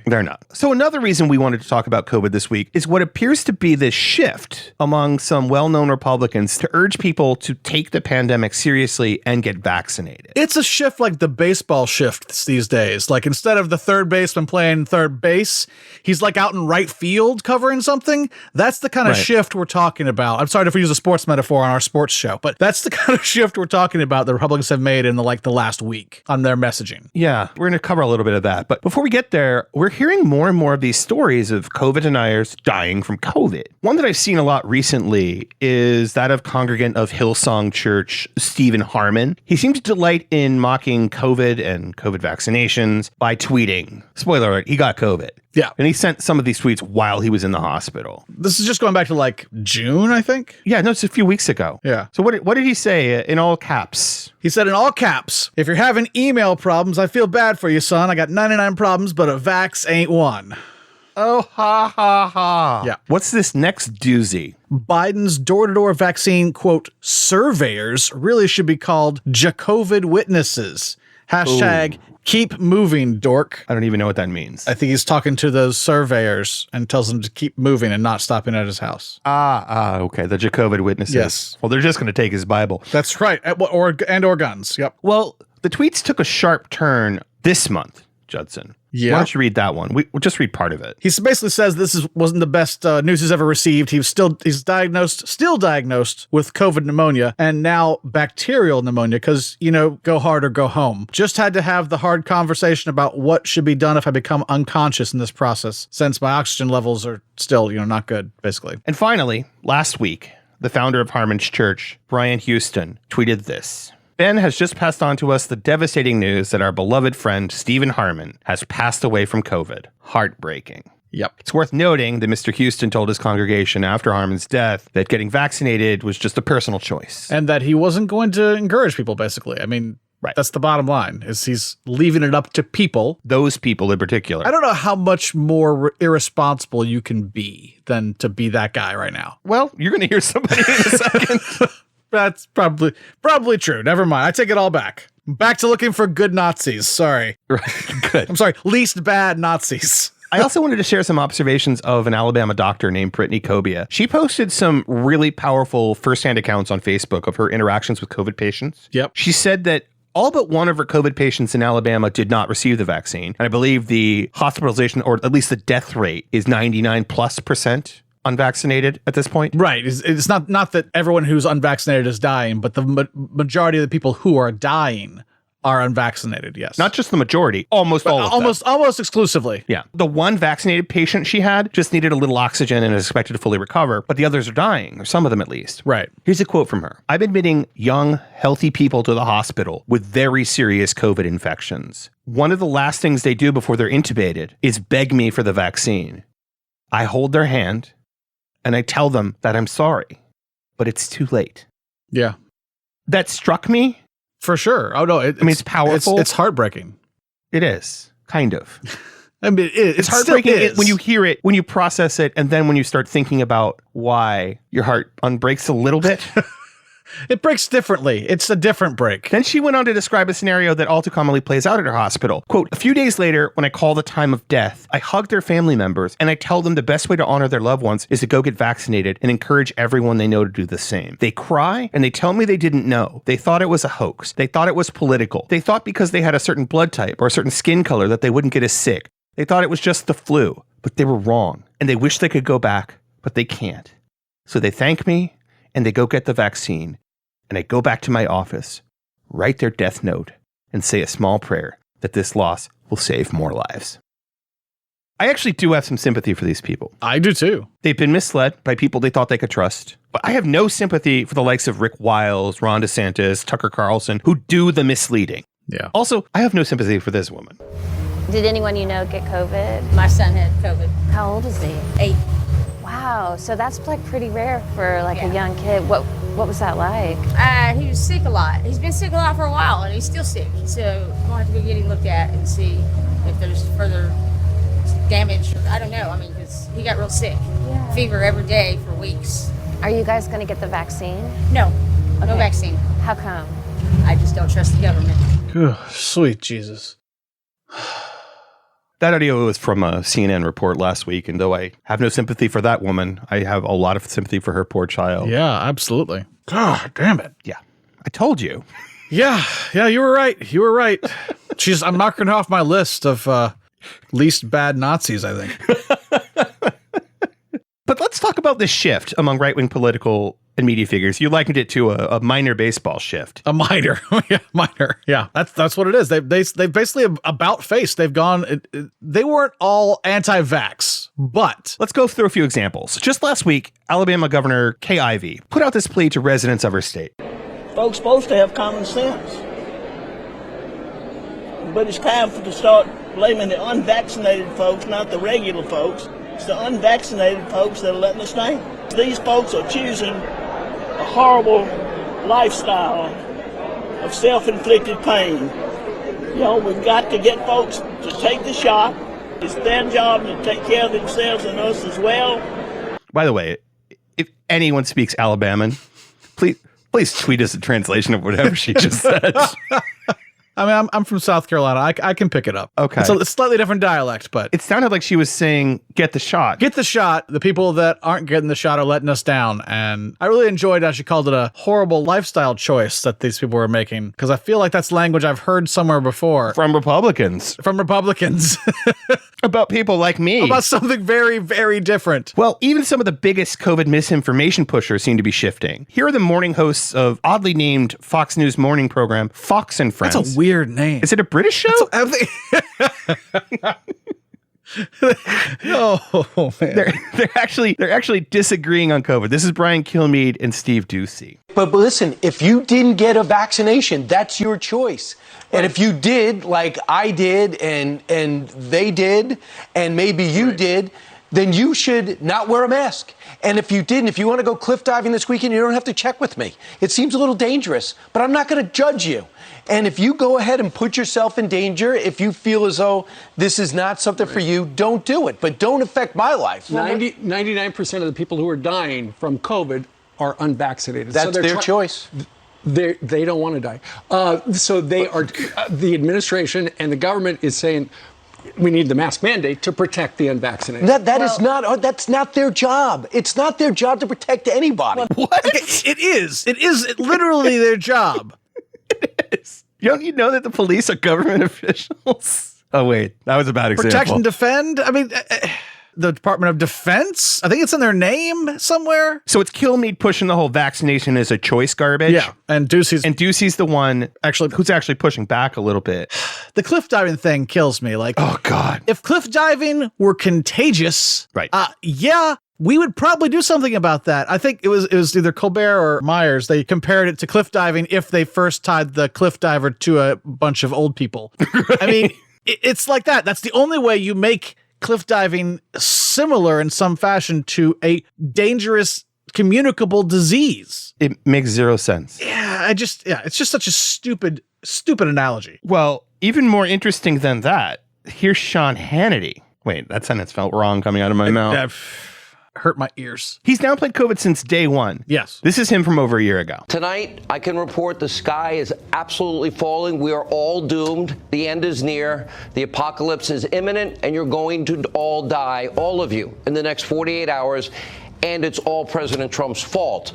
Speaker 2: They're not. So another reason we wanted to talk about COVID this week is what appears to be this shift among some well-known Republicans to urge people to take the pandemic seriously and get vaccinated.
Speaker 3: It's a shift like the baseball shifts these days. Like instead of the third baseman playing third base, he's like out in right field covering something. That's the kind of shift we're talking about. I'm sorry if we use a sports metaphor on our sports show, but that's the kind of shift we're talking about the Republicans have made in the last week on their messaging.
Speaker 2: Yeah, we're going to cover a little bit of that. But before we get there, we're hearing more and more of these stories of COVID deniers dying from COVID. One that I've seen a lot recently is that of congregant of Hillsong Church, Stephen Harmon. He seemed to delight in mocking COVID and COVID vaccinations by tweeting, spoiler alert, he got COVID.
Speaker 3: Yeah.
Speaker 2: And he sent some of these tweets while he was in the hospital.
Speaker 3: This is just going back to like June, I think.
Speaker 2: Yeah, no, it's a few weeks ago.
Speaker 3: Yeah.
Speaker 2: So what did he say in all caps?
Speaker 3: He said in all caps, if you're having email problems, I feel bad for you, son. I got 99 problems, but a vax ain't one.
Speaker 2: Oh, ha, ha, ha.
Speaker 3: Yeah.
Speaker 2: What's this next doozy?
Speaker 3: Biden's door-to-door vaccine, quote, surveyors really should be called Jacovid witnesses. Hashtag keep moving, dork.
Speaker 2: I don't even know what that means.
Speaker 3: I think he's talking to those surveyors and tells them to keep moving and not stopping at his house.
Speaker 2: Okay. The Jacovid witnesses.
Speaker 3: Yes.
Speaker 2: Well, they're just going to take his Bible.
Speaker 3: That's right. Or guns. Yep.
Speaker 2: Well, the tweets took a sharp turn this month, Judson.
Speaker 3: Yeah.
Speaker 2: Why don't you read that one? We'll just read part of it.
Speaker 3: He basically says wasn't the best news he's ever received. He's still diagnosed with COVID pneumonia and now bacterial pneumonia because, go hard or go home. Just had to have the hard conversation about what should be done if I become unconscious in this process, since my oxygen levels are still, not good, basically.
Speaker 2: And finally, last week, the founder of Harmon's Church, Brian Houston, tweeted this. Ben has just passed on to us the devastating news that our beloved friend Stephen Harmon has passed away from COVID. Heartbreaking.
Speaker 3: Yep.
Speaker 2: It's worth noting that Mr. Houston told his congregation after Harmon's death that getting vaccinated was just a personal choice.
Speaker 3: And that he wasn't going to encourage people, basically. I mean, that's the bottom line, is he's leaving it up to people.
Speaker 2: Those people in particular.
Speaker 3: I don't know how much more irresponsible you can be than to be that guy right now.
Speaker 2: Well, you're going to hear somebody in a second.
Speaker 3: That's probably true. Never mind. I take it all back. Back to looking for good Nazis. Sorry.
Speaker 2: Good.
Speaker 3: I'm sorry. Least bad Nazis.
Speaker 2: I also wanted to share some observations of an Alabama doctor named Brittany Cobia. She posted some really powerful firsthand accounts on Facebook of her interactions with COVID patients.
Speaker 3: Yep.
Speaker 2: She said that all but one of her COVID patients in Alabama did not receive the vaccine. And I believe the hospitalization, or at least the death rate, is 99+% unvaccinated at this point.
Speaker 3: Right. It's not that everyone who's unvaccinated is dying, but the majority of the people who are dying are unvaccinated. Yes.
Speaker 2: Not just the majority, almost all of them.
Speaker 3: Almost exclusively.
Speaker 2: Yeah. The one vaccinated patient she had just needed a little oxygen and is expected to fully recover, but the others are dying, or some of them at least.
Speaker 3: Right.
Speaker 2: Here's a quote from her. I'm admitting young, healthy people to the hospital with very serious COVID infections. One of the last things they do before they're intubated is beg me for the vaccine. I hold their hand and I tell them that I'm sorry, but it's too late.
Speaker 3: Yeah.
Speaker 2: That struck me.
Speaker 3: For sure. Oh, no.
Speaker 2: It's powerful.
Speaker 3: It's heartbreaking.
Speaker 2: It is. Kind of.
Speaker 3: I mean, it's
Speaker 2: heartbreaking when you hear it, when you process it, and then when you start thinking about why your heart unbreaks a little bit.
Speaker 3: It breaks differently. It's a different break.
Speaker 2: Then she went on to describe a scenario that all too commonly plays out at her hospital. Quote, a few days later, when I call the time of death, I hug their family members and I tell them the best way to honor their loved ones is to go get vaccinated and encourage everyone they know to do the same. They cry and they tell me they didn't know. They thought it was a hoax. They thought it was political. They thought because they had a certain blood type or a certain skin color that they wouldn't get as sick. They thought it was just the flu, but they were wrong. And they wish they could go back, but they can't. So they thank me and they go get the vaccine. And I go back to my office, write their death note, and say a small prayer that this loss will save more lives. I actually do have some sympathy for these people.
Speaker 3: I do too.
Speaker 2: They've been misled by people they thought they could trust. But I have no sympathy for the likes of Rick Wiles, Ron DeSantis, Tucker Carlson, who do the misleading.
Speaker 3: Yeah.
Speaker 2: Also, I have no sympathy for this woman.
Speaker 16: Did anyone you know get COVID?
Speaker 17: My son had COVID.
Speaker 16: How old is he?
Speaker 17: 8.
Speaker 16: Wow, so that's like pretty rare for like a young kid. What was that like?
Speaker 17: He was sick a lot. He's been sick a lot for a while, and he's still sick. So we'll have to go get him looked at and see if there's further damage. I don't know. I mean, because he got real sick.
Speaker 16: Yeah.
Speaker 17: Fever every day for weeks.
Speaker 16: Are you guys going to get the vaccine?
Speaker 17: No, no vaccine.
Speaker 16: How come?
Speaker 17: I just don't trust the government.
Speaker 3: Whew, sweet Jesus.
Speaker 2: That audio was from a CNN report last week, and though I have no sympathy for that woman, I have a lot of sympathy for her poor child.
Speaker 3: Yeah, absolutely. God damn it.
Speaker 2: Yeah. I told you.
Speaker 3: Yeah, you were right. I'm marking her off my list of least bad Nazis, I think.
Speaker 2: But let's talk about this shift among right-wing political and media figures. You likened it to a minor baseball shift.
Speaker 3: A minor. Yeah, minor. Yeah, that's what it is. They've basically about face. They've gone, they weren't all anti-vax, but.
Speaker 2: Let's go through a few examples. Just last week, Alabama Governor Kay Ivey put out this plea to residents of her state.
Speaker 18: Folks supposed to have common sense. But it's time to start blaming the unvaccinated folks, not the regular folks. It's the unvaccinated folks that are letting us down. These folks are choosing a horrible lifestyle of self-inflicted pain. You know, we've got to get folks to take the shot. It's their job to take care of themselves and us as well.
Speaker 2: By the way, if anyone speaks Alabama, please tweet us a translation of whatever she just said.
Speaker 3: I mean, I'm from South Carolina. I can pick it up.
Speaker 2: Okay.
Speaker 3: It's a slightly different dialect, but
Speaker 2: it sounded like she was saying, get the shot.
Speaker 3: Get the shot. The people that aren't getting the shot are letting us down. And I really enjoyed how she called it a horrible lifestyle choice that these people were making, because I feel like that's language I've heard somewhere before.
Speaker 2: From Republicans. About people like me.
Speaker 3: About something very, very different.
Speaker 2: Well, even some of the biggest COVID misinformation pushers seem to be shifting. Here are the morning hosts of oddly named Fox News morning program, Fox and Friends.
Speaker 3: That's a weird name.
Speaker 2: Is it a British show?
Speaker 3: No, man.
Speaker 2: They're actually disagreeing on COVID. This is Brian Kilmeade and Steve Ducey.
Speaker 19: But listen, if you didn't get a vaccination, that's your choice. And if you did, like I did, and they did, and maybe you did, then you should not wear a mask. And if you didn't, if you want to go cliff diving this weekend, you don't have to check with me. It seems a little dangerous, but I'm not going to judge you. And if you go ahead and put yourself in danger, if you feel as though this is not something for you, don't do it. But don't affect my life.
Speaker 20: 99% of the people who are dying from COVID are unvaccinated.
Speaker 19: That's their choice.
Speaker 20: They don't want to die. So they are. The administration and the government is saying we need the mask mandate to protect the unvaccinated.
Speaker 19: That's not their job. It's not their job to protect anybody.
Speaker 3: What? It is literally their job.
Speaker 2: Don't you know that the police are government officials? Oh, wait. That was a bad example.
Speaker 3: Protect and defend? I mean, the Department of Defense? I think it's in their name somewhere.
Speaker 2: So it's Kilmeade pushing the whole vaccination as a choice garbage.
Speaker 3: Yeah. And
Speaker 2: Ducey's the one who's actually pushing back a little bit.
Speaker 3: The cliff diving thing kills me. Like,
Speaker 2: oh, God.
Speaker 3: If cliff diving were contagious,
Speaker 2: right?
Speaker 3: Yeah. We would probably do something about that. I think it was either Colbert or Myers. They compared it to cliff diving if they first tied the cliff diver to a bunch of old people. Right. I mean, it's like that. That's the only way you make cliff diving similar in some fashion to a dangerous communicable disease.
Speaker 2: It makes zero sense.
Speaker 3: Yeah, it's just such a stupid analogy.
Speaker 2: Well, even more interesting than that, here's Sean Hannity. Wait, that sentence felt wrong coming out of my mouth.
Speaker 3: Hurt my ears.
Speaker 2: He's downplayed COVID since day one.
Speaker 3: Yes.
Speaker 2: This is him from over a year ago.
Speaker 21: Tonight, I can report the sky is absolutely falling. We are all doomed. The end is near. The apocalypse is imminent, and you're going to all die, all of you, in the next 48 hours. And it's all President Trump's fault.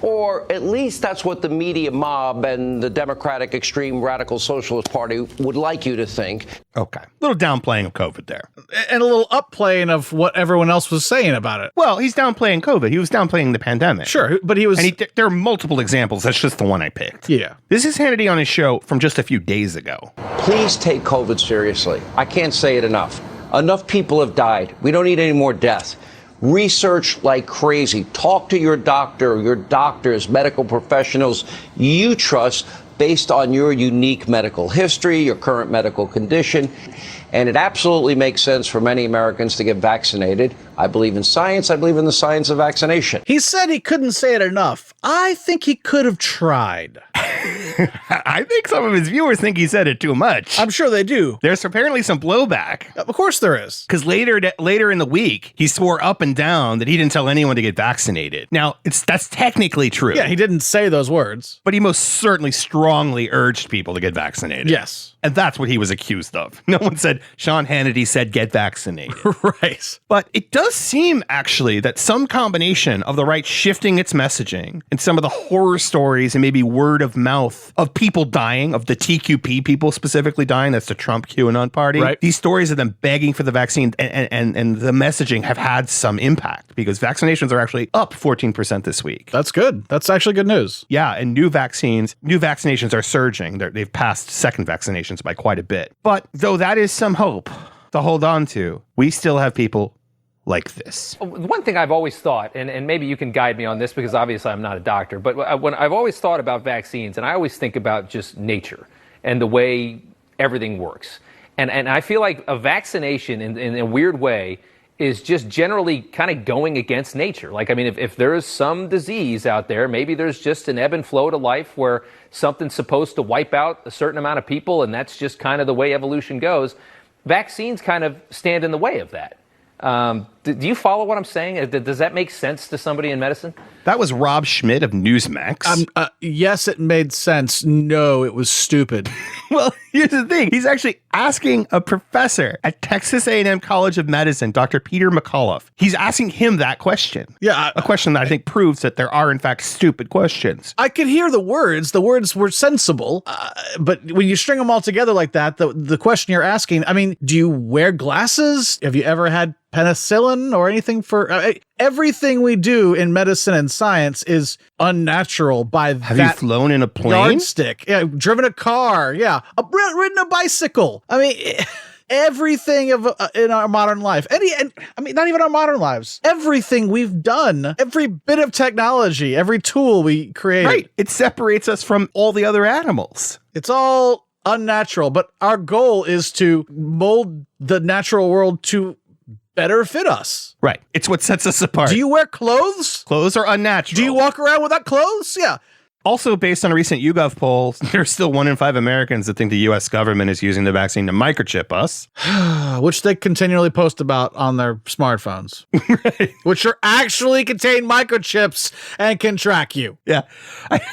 Speaker 21: Or at least that's what the media mob and the Democratic Extreme Radical Socialist Party would like you to think.
Speaker 2: Okay. A little downplaying of COVID there.
Speaker 3: And a little upplaying of what everyone else was saying about it.
Speaker 2: Well, he's downplaying COVID. He was downplaying the pandemic.
Speaker 3: Sure, but he was...
Speaker 2: And there are multiple examples. That's just the one I picked.
Speaker 3: Yeah.
Speaker 2: This is Hannity on his show from just a few days ago.
Speaker 21: Please take COVID seriously. I can't say it enough. Enough people have died. We don't need any more deaths. Research like crazy. Talk to your doctor, your doctors, medical professionals you trust based on your unique medical history, your current medical condition. And it absolutely makes sense for many Americans to get vaccinated. I believe in science. I believe in the science of vaccination.
Speaker 3: He said he couldn't say it enough. I think he could have tried.
Speaker 2: I think some of his viewers think he said it too much.
Speaker 3: I'm sure they do.
Speaker 2: There's apparently some blowback.
Speaker 3: Of course there is.
Speaker 2: Because later in the week, he swore up and down that he didn't tell anyone to get vaccinated. Now, that's technically true.
Speaker 3: Yeah, he didn't say those words.
Speaker 2: But he most certainly strongly urged people to get vaccinated.
Speaker 3: Yes.
Speaker 2: And that's what he was accused of. No one said, Sean Hannity said, get vaccinated.
Speaker 3: Right.
Speaker 2: But it does seem, actually, that some combination of the right shifting its messaging and some of the horror stories and maybe word of mouth of people dying, of the TQP people specifically dying, that's the Trump QAnon party.
Speaker 3: Right.
Speaker 2: These stories of them begging for the vaccine and the messaging have had some impact because vaccinations are actually up 14% this week.
Speaker 3: That's good. That's actually good news.
Speaker 2: Yeah, and new vaccinations are surging. They've passed second vaccinations by quite a bit. But though that is some hope to hold on to, we still have people like this.
Speaker 22: One thing I've always thought, and maybe you can guide me on this because obviously I'm not a doctor, but when I've always thought about vaccines, and I always think about just nature and the way everything works. And I feel like a vaccination in a weird way is just generally kind of going against nature. Like, I mean, if there is some disease out there, maybe there's just an ebb and flow to life where something's supposed to wipe out a certain amount of people, and that's just kind of the way evolution goes. Vaccines kind of stand in the way of that. Do you follow what I'm saying? Does that make sense to somebody in medicine?
Speaker 2: That was Rob Schmidt of Newsmax.
Speaker 3: Yes, it made sense. No, it was stupid.
Speaker 2: Well, here's the thing. He's actually asking a professor at Texas A&M College of Medicine, Dr. Peter McAuliffe. He's asking him that question.
Speaker 3: Yeah.
Speaker 2: A question that I think proves that there are, in fact, stupid questions.
Speaker 3: I could hear the words. The words were sensible. But when you string them all together like that, the question you're asking, I mean, do you wear glasses? Have you ever had penicillin or anything for everything we do in medicine and science is unnatural by
Speaker 2: Have you flown in a plane?
Speaker 3: Yardstick. Yeah, driven a car. Yeah, ridden a bicycle. I mean, everything in our modern life. I mean, not even our modern lives. Everything we've done, every bit of technology, every tool we create.
Speaker 2: Right. It separates us from all the other animals.
Speaker 3: It's all unnatural, but our goal is to mold the natural world to better fit us.
Speaker 2: Right. It's what sets us apart.
Speaker 3: Do you wear clothes?
Speaker 2: Clothes are unnatural.
Speaker 3: Do you walk around without clothes? Yeah.
Speaker 2: Also, based on a recent YouGov poll, there's still 1 in 5 Americans that think the U.S. government is using the vaccine to microchip us.
Speaker 3: Which they continually post about on their smartphones. Right. Which are actually contain microchips and can track you.
Speaker 2: Yeah.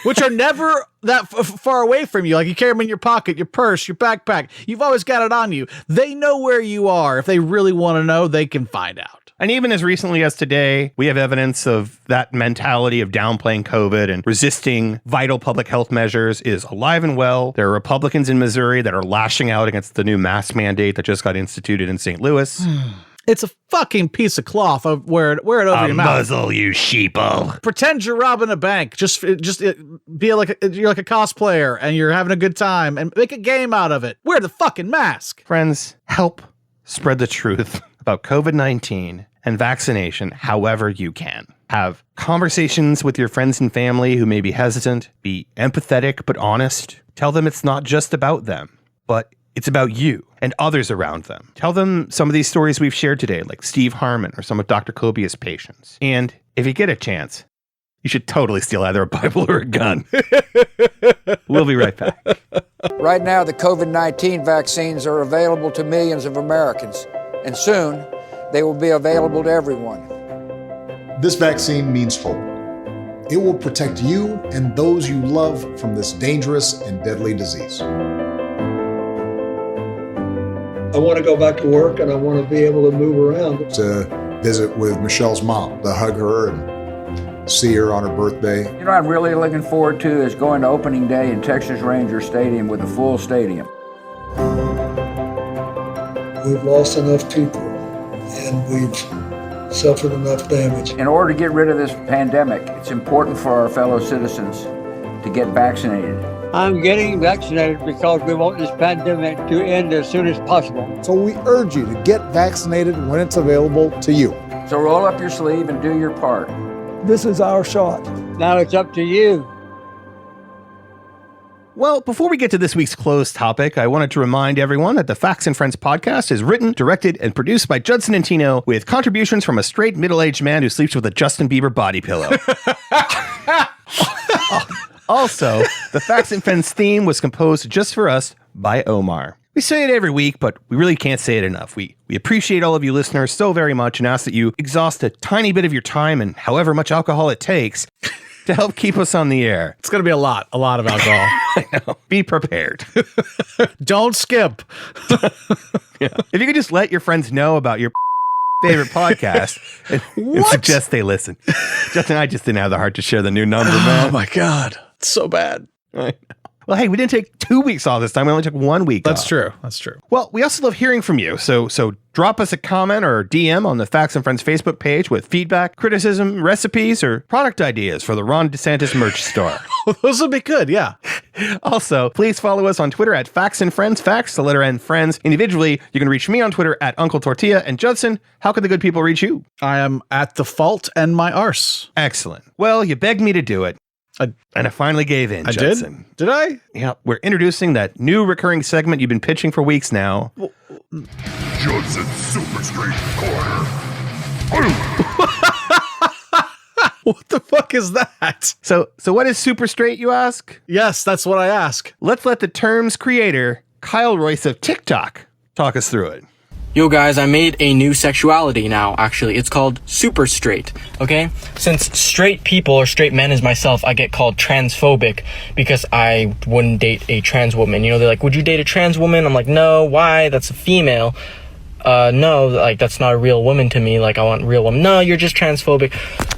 Speaker 3: Which are never that far away from you. Like you carry them in your pocket, your purse, your backpack. You've always got it on you. They know where you are. If they really want to know, they can find out.
Speaker 2: And even as recently as today, we have evidence of that mentality of downplaying COVID and resisting vital public health measures is alive and well. There are Republicans in Missouri that are lashing out against the new mask mandate that just got instituted in St. Louis.
Speaker 3: It's a fucking piece of cloth. Wear it over your mouth.
Speaker 2: Muzzle, you sheeple.
Speaker 3: Pretend you're robbing a bank. Just be like you're like a cosplayer and you're having a good time and make a game out of it. Wear the fucking mask.
Speaker 2: Friends, help spread the truth about COVID-19 and vaccination however you can. Have conversations with your friends and family who may be hesitant. Be empathetic but honest. Tell them it's not just about them, but it's about you and others around them. Tell them some of these stories we've shared today, like Steve Harmon or some of Dr. Kobia's patients. And if you get a chance, you should totally steal either a Bible or a gun. We'll be right back.
Speaker 1: Right now, the COVID-19 vaccines are available to millions of Americans, and soon they will be available to everyone.
Speaker 5: This vaccine means hope. It will protect you and those you love from this dangerous and deadly disease.
Speaker 23: I want to go back to work and I want to be able to move around.
Speaker 5: To visit with Michelle's mom, to hug her and see her on her birthday.
Speaker 1: You know what I'm really looking forward to is going to opening day in Texas Ranger Stadium with a full stadium.
Speaker 23: We've lost enough people and we've suffered enough damage.
Speaker 1: In order to get rid of this pandemic, it's important for our fellow citizens to get vaccinated.
Speaker 24: I'm getting vaccinated because we want this pandemic to end as soon as possible.
Speaker 5: So we urge you to get vaccinated when it's available to you.
Speaker 1: So roll up your sleeve and do your part.
Speaker 24: This is our shot. Now it's up to you.
Speaker 2: Well, before we get to this week's closed topic, I wanted to remind everyone that the Facts and Friends podcast is written, directed, and produced by Judson and Tino with contributions from a straight middle-aged man who sleeps with a Justin Bieber body pillow. Also, the Facts and Friends theme was composed just for us by Omar. We say it every week, but we really can't say it enough. We appreciate all of you listeners so very much and ask that you exhaust a tiny bit of your time and however much alcohol it takes to help keep us on the air.
Speaker 3: It's going to be a lot of alcohol.
Speaker 2: I know. Be prepared.
Speaker 3: Don't skip.
Speaker 2: Yeah. If you could just let your friends know about your favorite podcast and suggest they listen. Justin, I just didn't have the heart to share the new number, man.
Speaker 3: Oh my God. It's so bad.
Speaker 2: Well, hey, we didn't take 2 weeks off this time. We only took 1 week off.
Speaker 3: That's true. That's true.
Speaker 2: Well, we also love hearing from you. So drop us a comment or DM on the Facts and Friends Facebook page with feedback, criticism, recipes, or product ideas for the Ron DeSantis merch store.
Speaker 3: Those would be good, yeah.
Speaker 2: Also, please follow us on Twitter at Facts and Friends, Facts, the letter N, Friends. Individually, you can reach me on Twitter at Uncle Tortilla. And Judson, how can the good people reach you?
Speaker 3: I am at the fault and my arse.
Speaker 2: Excellent. Well, you begged me to do it. And I finally gave in,
Speaker 3: I
Speaker 2: Judson.
Speaker 3: did? Did I?
Speaker 2: Yeah, we're introducing that new recurring segment you've been pitching for weeks now.
Speaker 4: Judson's Super Straight Corner.
Speaker 3: What the fuck is that?
Speaker 2: So what is super straight, you ask?
Speaker 3: Yes, that's what I ask.
Speaker 2: Let's let the term's creator, Kyle Royce of TikTok, talk us through it.
Speaker 6: Yo guys, I made a new sexuality now, actually. It's called super straight, okay? Since straight people or straight men as myself, I get called transphobic because I wouldn't date a trans woman. You know, they're like, would you date a trans woman? I'm like, no, why? That's a female. No, like, that's not a real woman to me. Like, I want a real woman. No, you're just transphobic.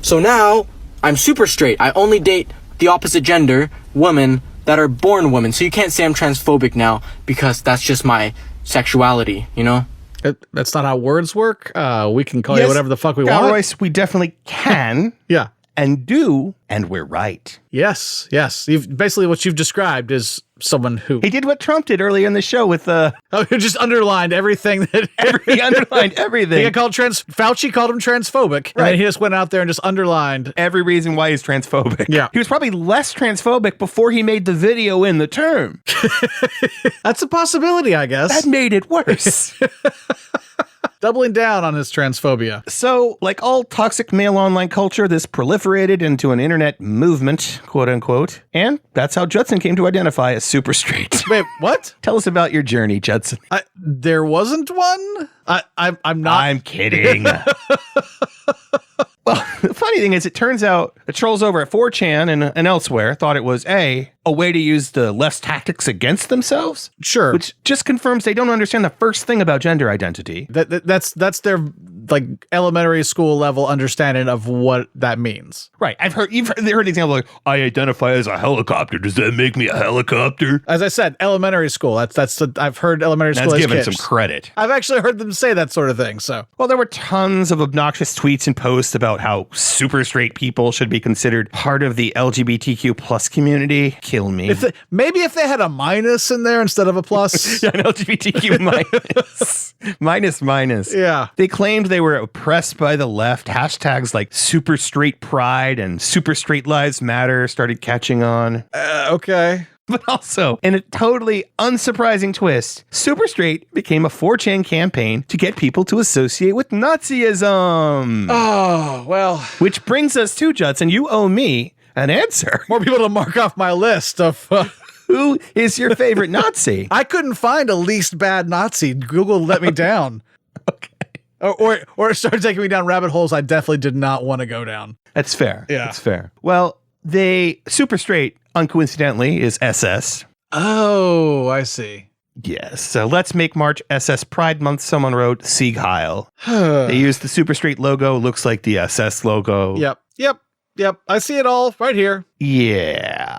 Speaker 6: So now, I'm super straight. I only date the opposite gender, women, that are born women. So you can't say I'm transphobic now because that's just my sexuality, you know?
Speaker 3: That's not how words work. We can call you whatever the fuck we want.
Speaker 2: Royce, we definitely can.
Speaker 3: Yeah.
Speaker 2: And do, and we're right.
Speaker 3: Yes. Basically, what you've described is someone who...
Speaker 2: He did what Trump did earlier in the show with
Speaker 3: he just underlined everything that...
Speaker 2: He underlined everything.
Speaker 3: He got called Fauci called him transphobic. Right. And then he just went out there and just underlined...
Speaker 2: every reason why he's transphobic.
Speaker 3: Yeah.
Speaker 2: He was probably less transphobic before he made the video in the term.
Speaker 3: That's a possibility, I guess.
Speaker 2: That made it worse.
Speaker 3: Doubling down on his transphobia.
Speaker 2: So, like all toxic male online culture, this proliferated into an internet movement, quote unquote. And that's how Judson came to identify as super straight.
Speaker 3: Wait, what?
Speaker 2: Tell us about your journey, Judson.
Speaker 3: There wasn't one? I'm not.
Speaker 2: I'm kidding. Well, the funny thing is, it turns out the trolls over at 4chan and elsewhere thought it was a way to use the left's tactics against themselves.
Speaker 3: Sure.
Speaker 2: Which just confirms they don't understand the first thing about gender identity.
Speaker 3: That's their like elementary school level understanding of what that means.
Speaker 2: Right. You've heard the example like, I identify as a helicopter. Does that make me a helicopter?
Speaker 3: As I said, elementary school. I've heard elementary school.
Speaker 2: That's
Speaker 3: as
Speaker 2: giving
Speaker 3: kids.
Speaker 2: some credit.
Speaker 3: I've actually heard them say that sort of thing. So,
Speaker 2: well, there were tons of obnoxious tweets and posts about how super straight people should be considered part of the LGBTQ plus community. Kill me.
Speaker 3: Maybe if they had a minus in there instead of a plus.
Speaker 2: Yeah, an LGBTQ minus. minus.
Speaker 3: Yeah.
Speaker 2: They claimed they were oppressed by the left. Hashtags like super straight pride and super straight lives matter started catching on.
Speaker 3: Okay.
Speaker 2: But also, in a totally unsurprising twist, super straight became a 4chan campaign to get people to associate with Nazism.
Speaker 3: Oh, well.
Speaker 2: Which brings us to, Judson, you owe me an answer.
Speaker 3: More people to mark off my list of...
Speaker 2: Who is your favorite Nazi?
Speaker 3: I couldn't find a least bad Nazi. Google let me down.
Speaker 2: Okay.
Speaker 3: Or it started taking me down rabbit holes I definitely did not want to go down.
Speaker 2: That's fair.
Speaker 3: Yeah.
Speaker 2: That's fair. Well, super straight, uncoincidentally, is SS.
Speaker 3: Oh, I see.
Speaker 2: Yes. So let's make March SS Pride Month. Someone wrote Sieg Heil. They used the super straight logo. Looks like the SS logo.
Speaker 3: Yep. I see it all right here.
Speaker 2: Yeah.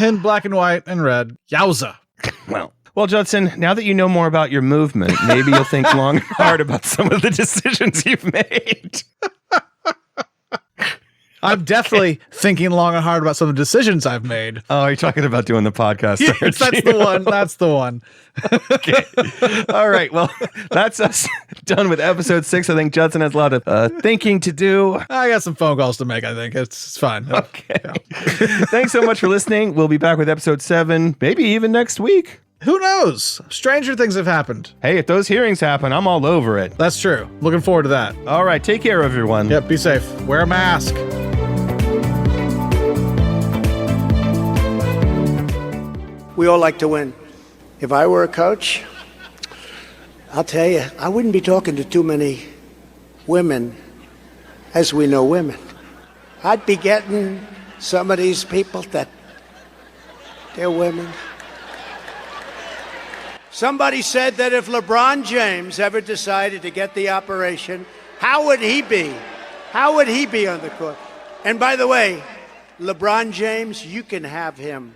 Speaker 3: In black and white and red. Yowza.
Speaker 2: Well, Judson, now that you know more about your movement, maybe you'll think long and hard about some of the decisions you've made.
Speaker 3: I'm definitely thinking long and hard about some of the decisions I've made.
Speaker 2: Oh, you're talking about doing the podcast.
Speaker 3: Yes, that's the one.
Speaker 2: Okay. All right. Well, that's us done with episode 6. I think Judson has a lot of thinking to do.
Speaker 3: I got some phone calls to make, I think. It's fine.
Speaker 2: Okay. Yeah. Thanks so much for listening. We'll be back with episode 7, maybe even next week.
Speaker 3: Who knows? Stranger things have happened.
Speaker 2: Hey, if those hearings happen, I'm all over it.
Speaker 3: That's true. Looking forward to that.
Speaker 2: All right. Take care, everyone.
Speaker 3: Yep. Be safe. Wear a mask.
Speaker 7: We all like to win. If I were a coach, I'll tell you, I wouldn't be talking to too many women as we know women. I'd be getting some of these people that they're women. Somebody said that if LeBron James ever decided to get the operation, how would he be? How would he be on the court? And by the way, LeBron James, you can have him